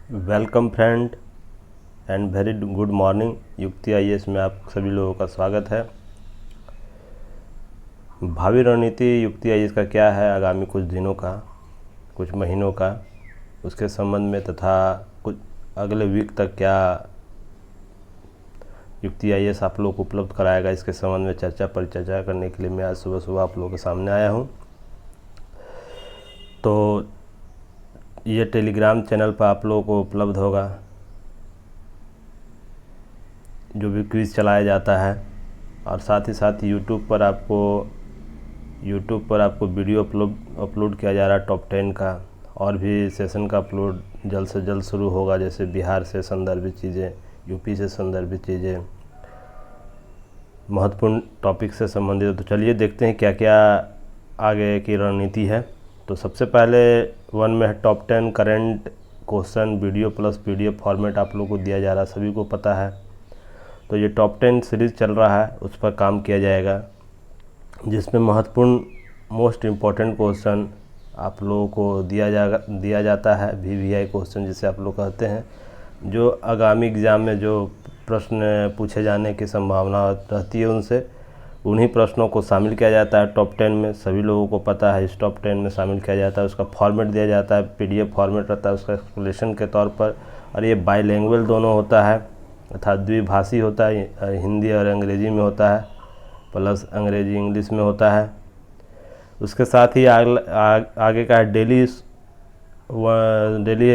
Welcome friend and very good morning. युक्ति IAS में आप सभी लोगों का स्वागत है। भावी रणनीति युक्ति आईएएस का क्या है आगामी कुछ दिनों का, कुछ महीनों का, उसके संबंध में तथा कुछ अगले वीक तक क्या युक्ति आईएएस आप लोग को उपलब्ध कराएगा, इसके संबंध में परिचर्चा करने के लिए मैं आज सुबह सुबह आप लोगों के सामने आया हूँ। तो ये टेलीग्राम चैनल पर आप लोगों को उपलब्ध होगा जो भी क्विज़ चलाया जाता है, और साथ ही साथ यूट्यूब पर आपको वीडियो अपलोड किया जा रहा है टॉप 10 का, और भी सेशन का अपलोड जल्द से जल्द शुरू होगा, जैसे बिहार से संदर्भित चीज़ें, यूपी से संदर्भित चीज़ें, महत्वपूर्ण टॉपिक से संबंधित। तो चलिए देखते हैं क्या क्या आगे की रणनीति है। तो सबसे पहले वन में है top 10 current question video plus PDF format आप लोगों को दिया जा रहा है, सभी को पता है। तो ये टॉप 10 सीरीज़ चल रहा है, उस पर काम किया जाएगा, जिसमें महत्वपूर्ण मोस्ट इम्पॉर्टेंट क्वेश्चन आप लोगों को दिया जाता है, वीवीआई क्वेश्चन जिसे आप लोग कहते हैं, जो आगामी एग्ज़ाम में जो प्रश्न पूछे जाने की संभावना रहती है उनसे उन्हीं प्रश्नों को शामिल किया जाता है टॉप 10 में। सभी लोगों को पता है इस टॉप 10 में शामिल किया जाता है। उसका फॉर्मेट दिया जाता है, पीडीएफ फॉर्मेट रहता है उसका एक्सप्लेनेशन के तौर पर, और ये बाईलैंग्वेज दोनों होता है, अर्थात द्विभाषी होता है, हिंदी और अंग्रेज़ी में होता है, प्लस अंग्रेजी इंग्लिश में होता है। उसके साथ ही आगे का है डेली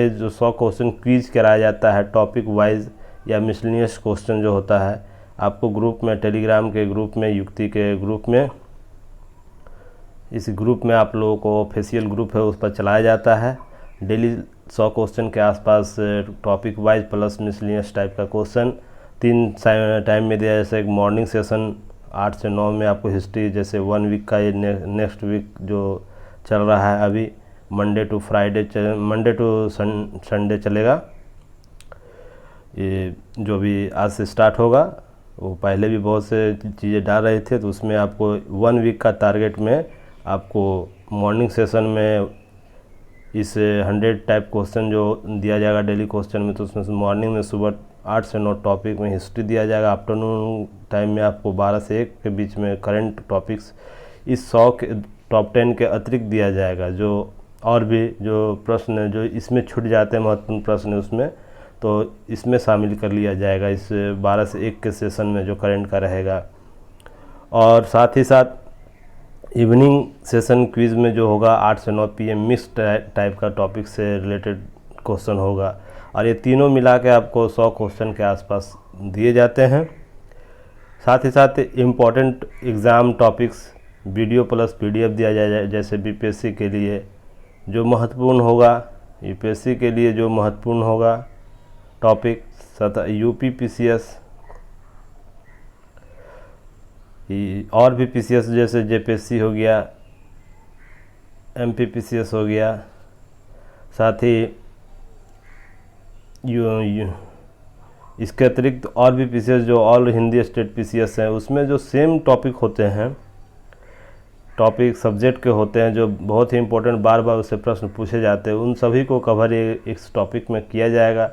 जो 100 क्वेश्चन क्विज कराया जाता है टॉपिक वाइज, या मिसलिनियस क्वेश्चन जो होता है आपको ग्रुप में, टेलीग्राम के ग्रुप में, युक्ति के ग्रुप में, इस ग्रुप में आप लोगों को ऑफिशियल ग्रुप है उस पर चलाया जाता है। डेली 100 क्वेश्चन के आसपास topic wise plus miscellaneous type का क्वेश्चन 3 टाइम में दिया। जैसे एक मॉर्निंग सेशन 8 से 9 में आपको हिस्ट्री, जैसे 1 वीक का ये नेक्स्ट वीक जो चल रहा है अभी, मंडे टू संडे चलेगा, ये जो भी आज से स्टार्ट होगा। वो पहले भी बहुत से चीज़ें डाल रहे थे, तो उसमें आपको 1 वीक का टारगेट में आपको मॉर्निंग सेशन में इस 100 टाइप क्वेश्चन जो दिया जाएगा डेली क्वेश्चन में, तो उसमें से मॉर्निंग में सुबह 8 से 9 टॉपिक में हिस्ट्री दिया जाएगा। आफ्टरनून टाइम में आपको 12 से 1 के बीच में करंट टॉपिक्स इस 100 के टॉप 10 के अतिरिक्त दिया जाएगा। जो और भी जो प्रश्न जो इसमें छूट जाते हैं महत्वपूर्ण प्रश्न उसमें, तो इसमें शामिल कर लिया जाएगा इस 12 से 1 के सेशन में जो करंट का रहेगा। और साथ ही साथ इवनिंग सेशन क्विज़ में जो होगा 8 से 9 PM मिक्स टाइप का टॉपिक से रिलेटेड क्वेश्चन होगा, और ये तीनों मिला के आपको 100 क्वेश्चन के आसपास दिए जाते हैं। साथ ही साथ important exam topics video plus PDF दिया जाए, जैसे बीपीएससी के लिए जो महत्वपूर्ण होगा, यूपीएससी के लिए जो महत्वपूर्ण होगा टॉपिक, यूपी पीसीएस और भी पीसीएस जैसे जेपीएससी हो गया, एमपी पीसीएस हो गया, साथ ही इसके अतिरिक्त और भी पीसीएस जो ऑल हिंदी स्टेट पीसीएस हैं, उसमें जो सेम टॉपिक होते हैं, टॉपिक सब्जेक्ट के होते हैं, जो बहुत ही इंपॉर्टेंट बार बार उससे प्रश्न पूछे जाते हैं, उन सभी को कवर इस टॉपिक में किया जाएगा।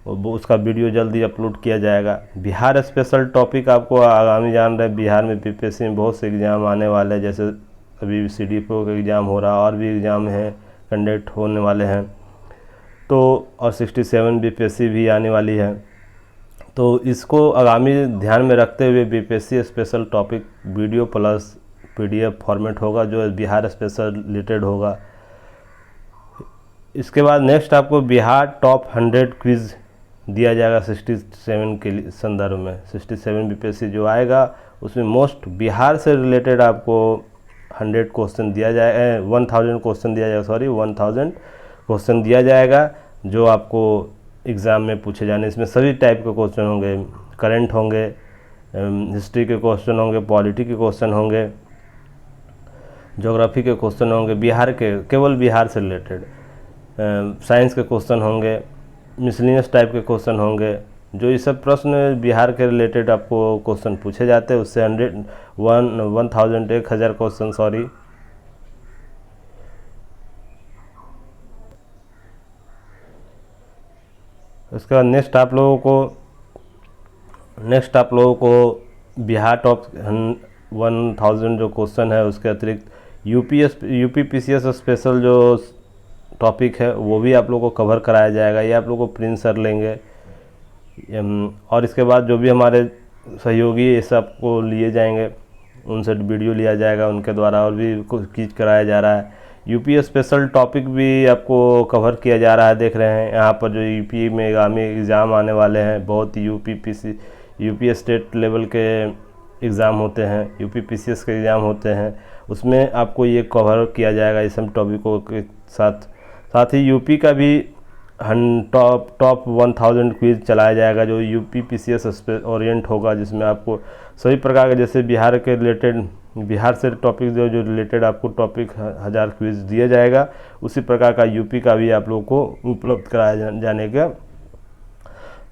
उसका वीडियो जल्दी अपलोड किया जाएगा। बिहार स्पेशल टॉपिक आपको आगामी जान रहे, बिहार में बीपीएससी में बहुत से एग्ज़ाम आने वाले हैं, जैसे अभी सीडीपीओ का एग्ज़ाम हो रहा है, और भी एग्ज़ाम हैं कंडक्ट होने वाले हैं, तो और 67 बीपीएससी भी आने वाली है। तो इसको आगामी ध्यान में रखते हुए BPSC special topic video plus PDF format होगा जो बिहार स्पेशल रिलेटेड होगा। इसके बाद नेक्स्ट आपको बिहार टॉप 100 क्विज़ दिया जाएगा 67 के संदर्भ में। 67 बीपीएससी जो आएगा उसमें मोस्ट बिहार से रिलेटेड आपको 100 क्वेश्चन दिया जाएगा, 1000 क्वेश्चन दिया जाएगा, 1000 क्वेश्चन दिया जाएगा जो आपको एग्ज़ाम में पूछे जाने। इसमें सभी टाइप के क्वेश्चन होंगे, करंट होंगे, हिस्ट्री के क्वेश्चन होंगे, पॉलिटी के क्वेश्चन होंगे, ज्योग्राफी के क्वेश्चन होंगे, बिहार के, केवल बिहार से रिलेटेड, साइंस के क्वेश्चन होंगे, मिसलिनियस टाइप के क्वेश्चन होंगे। जो ये सब प्रश्न बिहार के रिलेटेड आपको क्वेश्चन पूछे जाते हैं, उससे 1000 क्वेश्चन उसके बाद नेक्स्ट आप लोगों को बिहार टॉप 1000 जो क्वेश्चन है, उसके अतिरिक्त यूपी पीसीएस स्पेशल जो टॉपिक है वो भी आप लोगों को कवर कराया जाएगा। ये आप लोगों को प्रिंस सर लेंगे। और इसके बाद जो भी हमारे सहयोगी ये सब को लिए जाएंगे, उनसे वीडियो लिया जाएगा उनके द्वारा, और भी कुछ चीज़ कराया जा रहा है। यूपी स्पेशल टॉपिक भी आपको कवर किया जा रहा है। देख रहे हैं यहाँ पर जो यूपी में आगामी एग्ज़ाम आने वाले हैं, बहुत यूपी स्टेट लेवल के एग्ज़ाम होते हैं, यूपी पीसीएस के एग्ज़ाम होते हैं, उसमें आपको ये कवर किया जाएगा इस सब टॉपिकों के साथ ही यूपी का भी टॉप 1000 क्विज़ चलाया जाएगा, जो यूपी पीसीएस ओरिएंट होगा, जिसमें आपको सभी प्रकार के, जैसे बिहार के रिलेटेड, बिहार से टॉपिक जो रिलेटेड आपको टॉपिक 1000 क्विज़ दिया जाएगा, उसी प्रकार का यूपी का भी आप लोगों को उपलब्ध कराया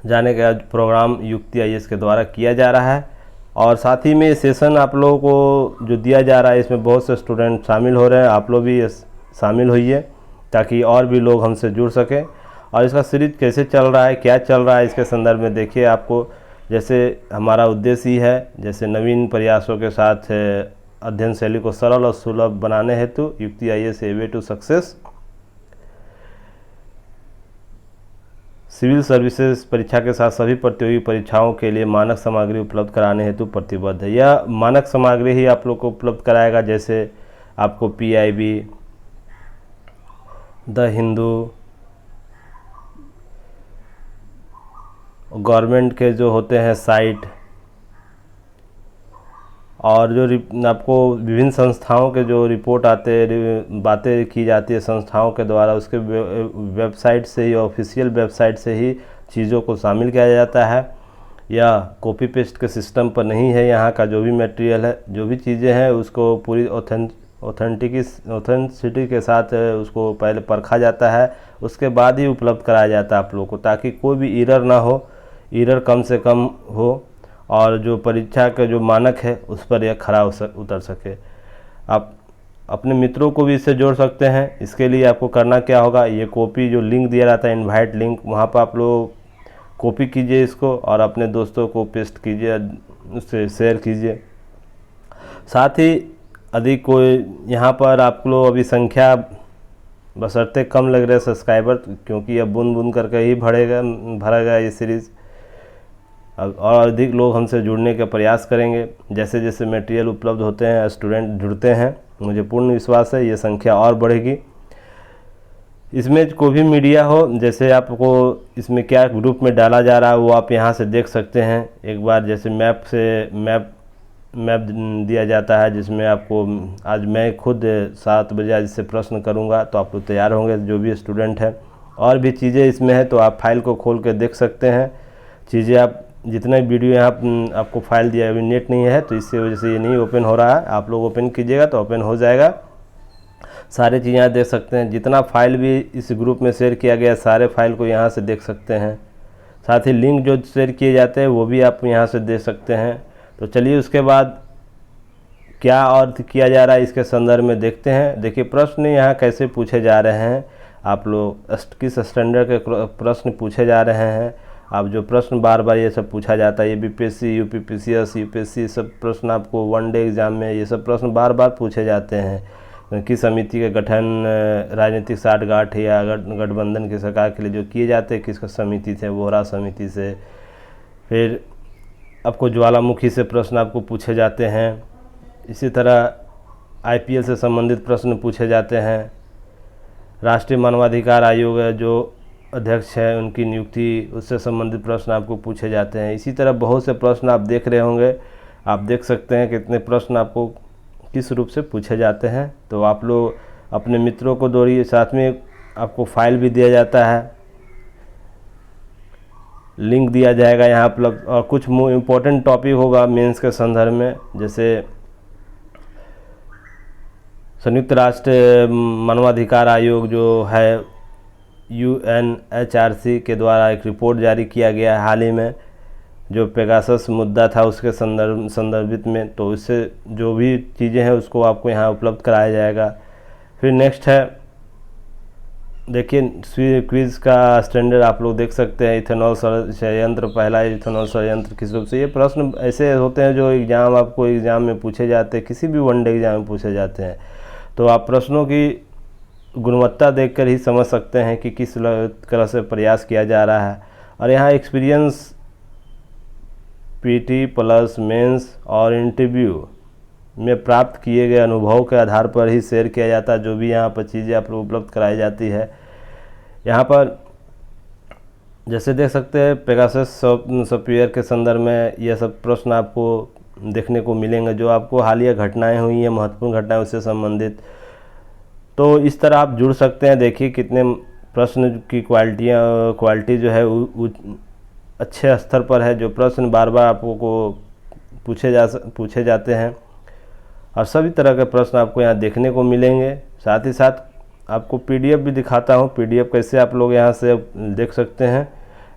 जाने का प्रोग्राम युक्ति आईएएस के द्वारा किया जा रहा है। और साथ ही में सेशन आप लोगों को जो दिया जा रहा है, इसमें बहुत से स्टूडेंट शामिल हो रहे हैं, आप लोग भी शामिल होइए ताकि और भी लोग हमसे जुड़ सकें। और इसका सीरीज कैसे चल रहा है, क्या चल रहा है, इसके संदर्भ में देखिए। आपको जैसे हमारा उद्देश्य ही है, जैसे नवीन प्रयासों के साथ अध्ययन शैली को सरल और सुलभ बनाने हेतु Yukti IAS a way to success civil services परीक्षा के साथ सभी प्रतियोगी परीक्षाओं के लिए मानक सामग्री उपलब्ध कराने हेतु प्रतिबद्ध है। यह मानक सामग्री ही आप लोग को उपलब्ध कराएगा, जैसे आपको पीआईबी, द हिंदू, गवर्नमेंट के जो होते हैं साइट, और जो आपको विभिन्न संस्थाओं के जो रिपोर्ट आते हैं, बातें की जाती है संस्थाओं के द्वारा, उसके वेबसाइट से ही, ऑफिशियल वेबसाइट से ही चीज़ों को शामिल किया जाता है। या कॉपी पेस्ट के सिस्टम पर नहीं है। यहाँ का जो भी मटेरियल है, जो भी चीज़ें हैं, उसको पूरी ऑथेंटिसिटी के साथ उसको पहले परखा जाता है, उसके बाद ही उपलब्ध कराया जाता है आप लोगों को, ताकि कोई भी एरर ना हो, एरर कम से कम हो, और जो परीक्षा का जो मानक है उस पर यह खरा उतर सके। आप अपने मित्रों को भी इससे जोड़ सकते हैं। इसके लिए आपको करना क्या होगा, ये कॉपी जो लिंक दिया जाता है, इनवाइट लिंक, वहाँ पर आप लोग कॉपी कीजिए इसको और अपने दोस्तों को पेस्ट कीजिए, उससे शेयर कीजिए। साथ ही अधिक कोई यहाँ पर आप लोग अभी संख्या बशर्ते कम लग रहे सब्सक्राइबर, क्योंकि अब बूंद बूंद करके ही भरेगा ये सीरीज़, और अधिक लोग हमसे जुड़ने का प्रयास करेंगे। जैसे जैसे मटेरियल उपलब्ध होते हैं, स्टूडेंट जुड़ते हैं, मुझे पूर्ण विश्वास है ये संख्या और बढ़ेगी। इसमें कोई भी मीडिया हो, जैसे आपको इसमें क्या ग्रुप में डाला जा रहा है वो आप यहाँ से देख सकते हैं। एक बार जैसे मैप दिया जाता है, जिसमें आपको आज मैं खुद 7 बजे आज इससे प्रश्न करूँगा, तो आप लोग तैयार होंगे जो भी स्टूडेंट हैं। और भी चीज़ें इसमें है, तो आप फाइल को खोल के देख सकते हैं चीज़ें। आप जितने वीडियो यहाँ आपको फाइल दिया है, अभी नेट नहीं है तो इससे वजह से ये नहीं ओपन हो रहा है। आप लोग ओपन कीजिएगा तो ओपन हो जाएगा, सारी चीज़ें यहाँ देख सकते हैं। जितना फाइल भी इस ग्रुप में शेयर किया गया, सारे फाइल को यहाँ से देख सकते हैं। साथ ही लिंक जो शेयर किए जाते हैं वो भी आप यहाँ से देख सकते हैं। तो चलिए उसके बाद क्या और किया जा रहा है इसके संदर्भ में देखते हैं। देखिए प्रश्न यहाँ कैसे पूछे जा रहे हैं, आप लोग किस स्टैंडर्ड के प्रश्न पूछे जा रहे हैं। आप जो प्रश्न बार बार ये सब पूछा जाता है, ये बीपीएससी, यूपी पीसीएस, यूपीएससी, सब प्रश्न आपको वनडे एग्जाम में ये सब प्रश्न बार बार पूछे जाते हैं। किस समिति का गठन राजनीतिक साठगांठ या गठबंधन की सरकार के लिए जो किए जाते हैं, किस समिति से, वोरा समिति से। फिर आपको ज्वालामुखी से प्रश्न आपको पूछे जाते हैं। इसी तरह आईपीएल से संबंधित प्रश्न पूछे जाते हैं। राष्ट्रीय मानवाधिकार आयोग जो अध्यक्ष है, उनकी नियुक्ति, उससे संबंधित प्रश्न आपको पूछे जाते हैं। इसी तरह बहुत से प्रश्न आप देख रहे होंगे, आप देख सकते हैं कितने प्रश्न आपको किस रूप से पूछे जाते हैं। तो आप लोग अपने मित्रों को जोड़िए, साथ में आपको फाइल भी दिया जाता है, लिंक दिया जाएगा यहाँ उपलब्ध। और कुछ इम्पोर्टेंट टॉपिक होगा मेंस के संदर्भ में, जैसे संयुक्त राष्ट्र मानवाधिकार आयोग जो है, UNHRC के द्वारा एक रिपोर्ट जारी किया गया है हाल ही में, जो पेगासस मुद्दा था उसके संदर्भित में। तो इससे जो भी चीज़ें हैं उसको आपको यहाँ उपलब्ध कराया जाएगा। फिर नेक्स्ट है देखिए क्विज़ का स्टैंडर्ड आप लोग देख सकते हैं। इथेनॉल षड्यंत्र, पहला इथेनॉल षड्यंत्र किस रूप से, ये प्रश्न ऐसे होते हैं जो आपको एग्ज़ाम में पूछे जाते हैं, किसी भी वनडे एग्ज़ाम में पूछे जाते हैं। तो आप प्रश्नों की गुणवत्ता देखकर ही समझ सकते हैं कि किस तरह से प्रयास किया जा रहा है। और यहाँ एक्सपीरियंस पीटी प्लस मेंस और इंटरव्यू में प्राप्त किए गए अनुभव के आधार पर ही शेयर किया जाता है। जो भी यहाँ पर चीज़ें आप लोग उपलब्ध कराई जाती है, यहाँ पर जैसे देख सकते हैं पेगासस सॉफ्टवेयर के संदर्भ में यह सब प्रश्न आपको देखने को मिलेंगे, जो आपको हालिया घटनाएं हुई हैं, महत्वपूर्ण घटनाएं उससे संबंधित। तो इस तरह आप जुड़ सकते हैं। देखिए कितने प्रश्न की क्वालिटी जो है अच्छे स्तर पर है, जो प्रश्न बार बार आपको पूछे जाते हैं और सभी तरह के प्रश्न आपको यहाँ देखने को मिलेंगे। साथ ही साथ आपको पीडीएफ भी दिखाता हूँ, पीडीएफ कैसे आप लोग यहाँ से देख सकते हैं।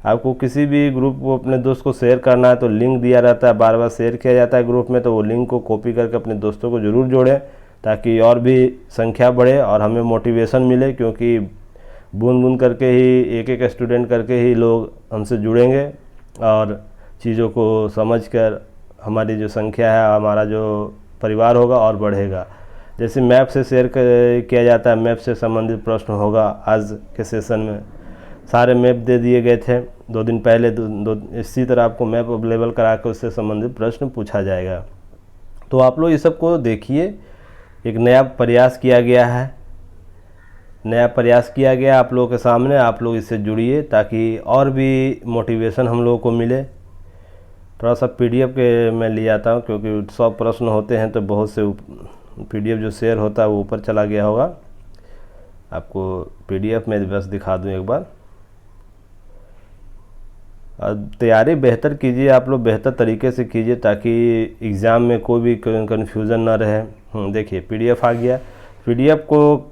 आपको किसी भी ग्रुप को अपने दोस्त को शेयर करना है तो लिंक दिया रहता है, बार बार शेयर किया जाता है ग्रुप में, तो वो लिंक को कॉपी करके अपने दोस्तों को ज़रूर जोड़ें ताकि और भी संख्या बढ़े और हमें मोटिवेशन मिले, क्योंकि बूंद बूंद करके ही, एक एक स्टूडेंट करके ही लोग हमसे जुड़ेंगे और चीज़ों को समझकर हमारी जो संख्या है, हमारा जो परिवार होगा और बढ़ेगा। जैसे मैप से शेयर किया जाता है, मैप से संबंधित प्रश्न होगा। आज के सेशन में सारे मैप दे दिए गए थे 2 दिन पहले, इसी तरह आपको मैप अवेलेबल करा के उससे संबंधित प्रश्न पूछा जाएगा। तो आप लोग ये सब को देखिए, एक नया प्रयास किया गया है, आप लोगों के सामने। आप लोग इससे जुड़िए ताकि और भी मोटिवेशन हम लोगों को मिले। थोड़ा सा पीडीएफ के मैं ले आता हूँ, क्योंकि 100 प्रश्न होते हैं तो बहुत से पीडीएफ जो शेयर होता है वो ऊपर चला गया होगा। आपको पीडीएफ में बस दिखा दूँ एक बार। तैयारी बेहतर कीजिए, आप लोग बेहतर तरीके से कीजिए ताकि एग्ज़ाम में कोई भी कन्फ्यूज़न ना रहे। देखिए पीडीएफ आ गया। पीडीएफ को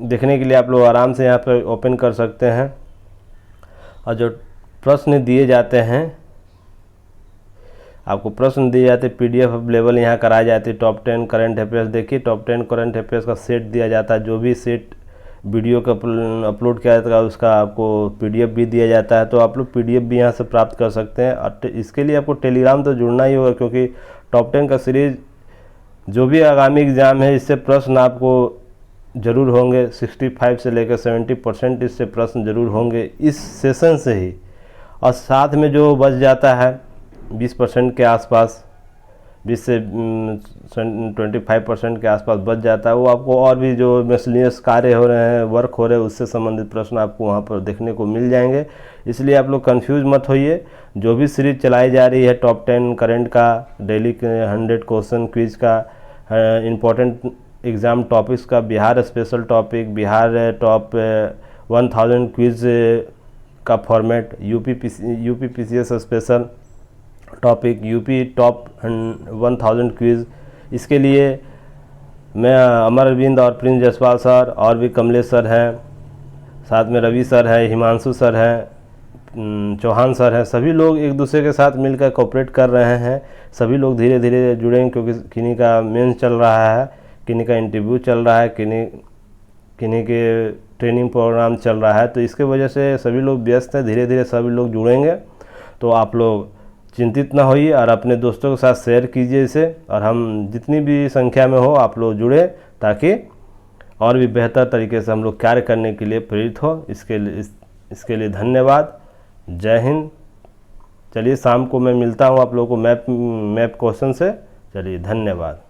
देखने के लिए आप लोग आराम से यहाँ पर ओपन कर सकते हैं और जो प्रश्न दिए जाते हैं, आपको प्रश्न दिए जाते हैं, पीडीएफ अवेलेबल यहाँ कराए जाते हैं। टॉप 10 करंट अफेयर्स, देखिए टॉप 10 करंट अफेयर्स का सेट दिया जाता है। जो भी सेट वीडियो का अपलोड किया जाता है उसका आपको पीडीएफ भी दिया जाता है। तो आप लोग पीडीएफ भी यहाँ से प्राप्त कर सकते हैं। और इसके लिए आपको टेलीग्राम तो जुड़ना ही होगा, क्योंकि टॉप 10 का सीरीज़ जो भी आगामी एग्ज़ाम है, इससे प्रश्न आपको ज़रूर होंगे। 65 से लेकर 70% इससे प्रश्न ज़रूर होंगे इस सेशन से ही। और साथ में जो बच जाता है 20% के आसपास, 20 से 25% के आसपास बच जाता है, वो आपको और भी जो मिसलेनियस कार्य हो रहे हैं, वर्क हो रहे हैं, उससे संबंधित प्रश्न आपको वहाँ पर देखने को मिल जाएंगे। इसलिए आप लोग कंफ्यूज मत होइए। जो भी सीरीज चलाई जा रही है टॉप 10 करंट का, डेली 100 क्वेश्चन क्विज का, इम्पोर्टेंट एग्ज़ाम टॉपिक्स का, Bihar special topic, Bihar top 1000 quiz का format, UP PCS special topic, UP top 1000 quiz, इसके लिए मैं अमर अरविंद और प्रिंस जसवाल सर और भी कमलेश सर हैं, साथ में रवि सर हैं, हिमांशु सर हैं, चौहान सर हैं, सभी लोग एक दूसरे के साथ मिलकर कोऑपरेट कर रहे हैं। सभी लोग धीरे धीरे जुड़ेंगे, क्योंकि किन्हीं का मेंस चल रहा है, किन्हीं का इंटरव्यू चल रहा है, किन्हीं के ट्रेनिंग प्रोग्राम चल रहा है। तो इसके वजह से सभी लोग व्यस्त हैं, धीरे धीरे सभी लोग जुड़ेंगे। तो आप लोग चिंतित ना होइए और अपने दोस्तों के साथ शेयर कीजिए इसे, और हम जितनी भी संख्या में हो आप लोग जुड़े ताकि और भी बेहतर तरीके से हम लोग कार्य करने के लिए प्रेरित हो। इसके लिए धन्यवाद। जय हिंद। चलिए शाम को मैं मिलता हूँ आप लोगों को मैप क्वेश्चन से। चलिए धन्यवाद।